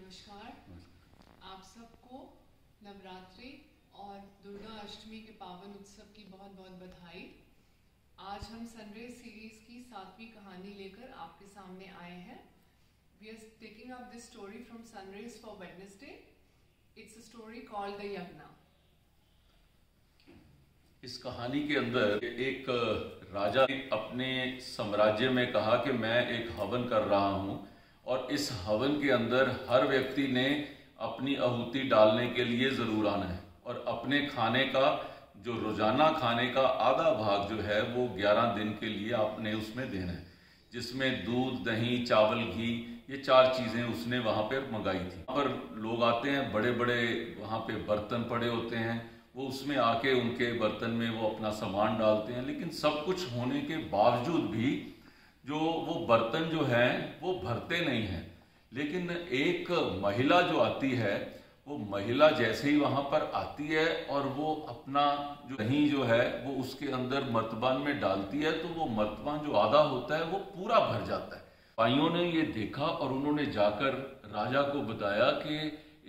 नमस्कार। आप सबको नवरात्रि और दुर्गा अष्टमी के पावन उत्सव की बहुत बहुत बधाई। आज हम सनरेज सीरीज की 7वीं कहानी लेकर आपके सामने आए हैं। We are taking up this story from Sunrays for Wednesday. It's a story called the Yagna. इस कहानी के अंदर एक राजा ने अपने साम्राज्य में कहा कि मैं एक हवन कर रहा हूं और इस हवन के अंदर हर व्यक्ति ने अपनी आहुति डालने के लिए जरूर आना है और अपने खाने का जो रोजाना खाने का आधा भाग जो है वो 11 दिन के लिए आपने उसमें देना है, जिसमें दूध, दही, चावल, घी, ये 4 चीजें उसने वहां पर मंगाई थी। वहां पर लोग आते हैं, बड़े बड़े वहां पे बर्तन पड़े होते हैं, वो उसमें आके उनके बर्तन में वो अपना सामान डालते हैं। लेकिन सब कुछ होने के बावजूद भी जो वो बर्तन जो हैं वो भरते नहीं हैं। लेकिन एक महिला जो आती है, वो महिला जैसे ही वहां पर आती है और वो अपना जो दही जो है वो उसके अंदर मर्तबान में डालती है, तो वो मर्तबान जो आधा होता है वो पूरा भर जाता है। भाइयों ने ये देखा और उन्होंने जाकर राजा को बताया कि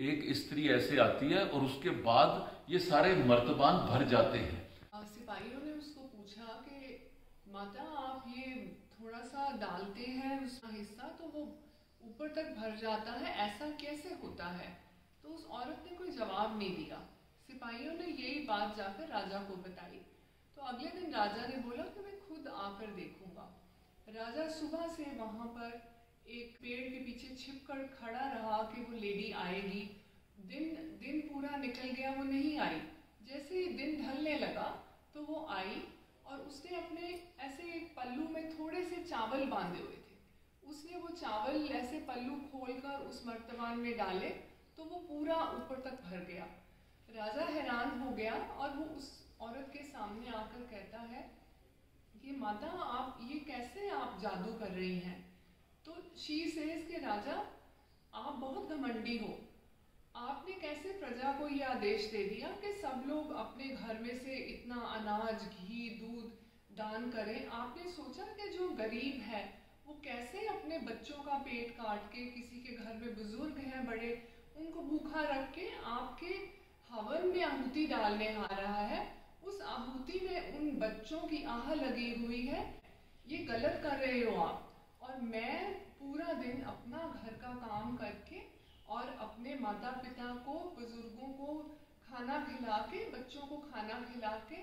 एक स्त्री ऐसे आती है और उसके बाद ये सारे मर्तबान भर जाते हैं। सिपाहियों ने उसको पूछा कि माता, आप ये थोड़ा सा डालते हैं उसका हिस्सा तो वो ऊपर तक भर जाता है, ऐसा कैसे होता है? तो उस औरत ने कोई जवाब नहीं दिया। सिपाहियों ने यही बात जाकर राजा को बताई। तो अगले दिन राजा ने बोला कि मैं खुद आकर देखूंगा। राजा सुबह से वहां पर एक पेड़ के पीछे छिपकर खड़ा रहा कि वो लेडी आएगी। दिन पूरा निकल गया, वो नहीं आई। जैसे ही दिन ढलने लगा तो वो आई और उसने अपने ऐसे एक पल्लू में थोड़े से चावल बांधे हुए थे। उसने वो चावल ऐसे पल्लू खोलकर उस मर्तबान में डाले तो वो पूरा ऊपर तक भर गया। राजा हैरान हो गया और वो उस औरत के सामने आकर कहता है कि माता, आप ये कैसे आप जादू कर रही हैं? तो शी सेज के राजा, आप बहुत घमंडी हो। आपने कैसे प्रजा को ये आदेश दे दिया कि सब लोग अपने घर में से इतना अनाज, घी, दूध दान करें? आपने सोचा कि जो गरीब है वो कैसे अपने बच्चों का पेट काट के, किसी के घर में बुजुर्ग हैं बड़े, उनको भूखा रख के आपके हवन में आहुति डालने आ रहा है। उस आहुति में उन बच्चों की आह लगी हुई है। ये गलत कर रहे हो आप। और मैं पूरा दिन अपना घर का काम करके और अपने माता पिता को, बुजुर्गों को खाना खिला के, बच्चों को खाना खिला के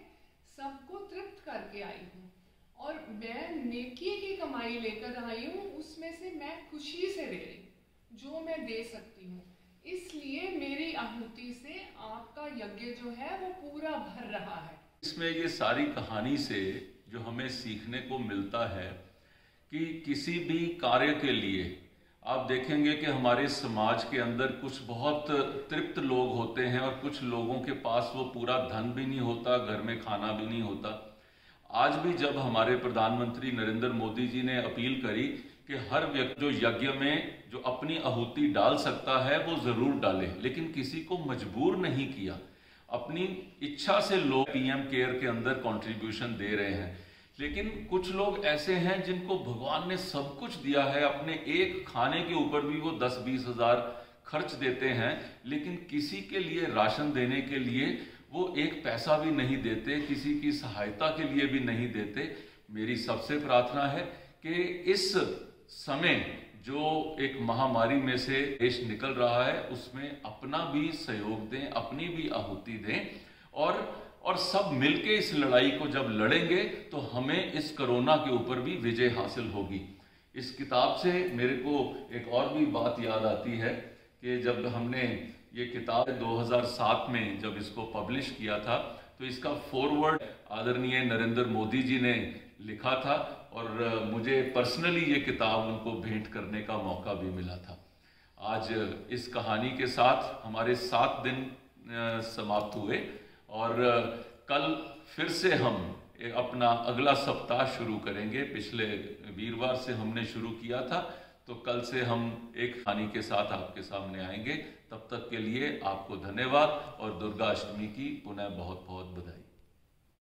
सबको तृप्त करके आई हूँ और मैं नेकी की कमाई लेकर आई हूँ। उसमें से मैं खुशी से दे रही हूँ जो मैं दे सकती हूँ। इसलिए मेरी आहुति से आपका यज्ञ जो है वो पूरा भर रहा है। इसमें ये सारी कहानी से जो हमें सीखने को मिलता है कि किसी भी कार्य के लिए आप देखेंगे कि हमारे समाज के अंदर कुछ बहुत तृप्त लोग होते हैं और कुछ लोगों के पास वो पूरा धन भी नहीं होता, घर में खाना भी नहीं होता। आज भी जब हमारे प्रधानमंत्री नरेंद्र मोदी जी ने अपील करी कि हर व्यक्ति जो यज्ञ में जो अपनी आहुति डाल सकता है वो जरूर डाले, लेकिन किसी को मजबूर नहीं किया। अपनी इच्छा से लोग पीएम केयर के अंदर कंट्रीब्यूशन दे रहे हैं। लेकिन कुछ लोग ऐसे हैं जिनको भगवान ने सब कुछ दिया है, अपने एक खाने के ऊपर भी वो 10-20 हजार खर्च देते हैं, लेकिन किसी के लिए राशन देने के लिए वो एक पैसा भी नहीं देते, किसी की सहायता के लिए भी नहीं देते। मेरी सबसे प्रार्थना है कि इस समय जो एक महामारी में से देश निकल रहा है उसमें अपना भी सहयोग दें, अपनी भी आहुति दें और सब मिलके इस लड़ाई को जब लड़ेंगे तो हमें इस कोरोना के ऊपर भी विजय हासिल होगी। इस किताब से मेरे को एक और भी बात याद आती है कि जब हमने ये किताब 2007 में जब इसको पब्लिश किया था तो इसका फॉरवर्ड आदरणीय नरेंद्र मोदी जी ने लिखा था और मुझे पर्सनली ये किताब उनको भेंट करने का मौका भी मिला था। आज इस कहानी के साथ हमारे 7 दिन समाप्त हुए और कल फिर से हम अपना अगला सप्ताह शुरू करेंगे। पिछले वीरवार से हमने शुरू किया था, तो कल से हम एक कहानी के साथ आपके सामने आएंगे। तब तक के लिए आपको धन्यवाद और दुर्गा अष्टमी की पुनः बहुत बहुत बधाई।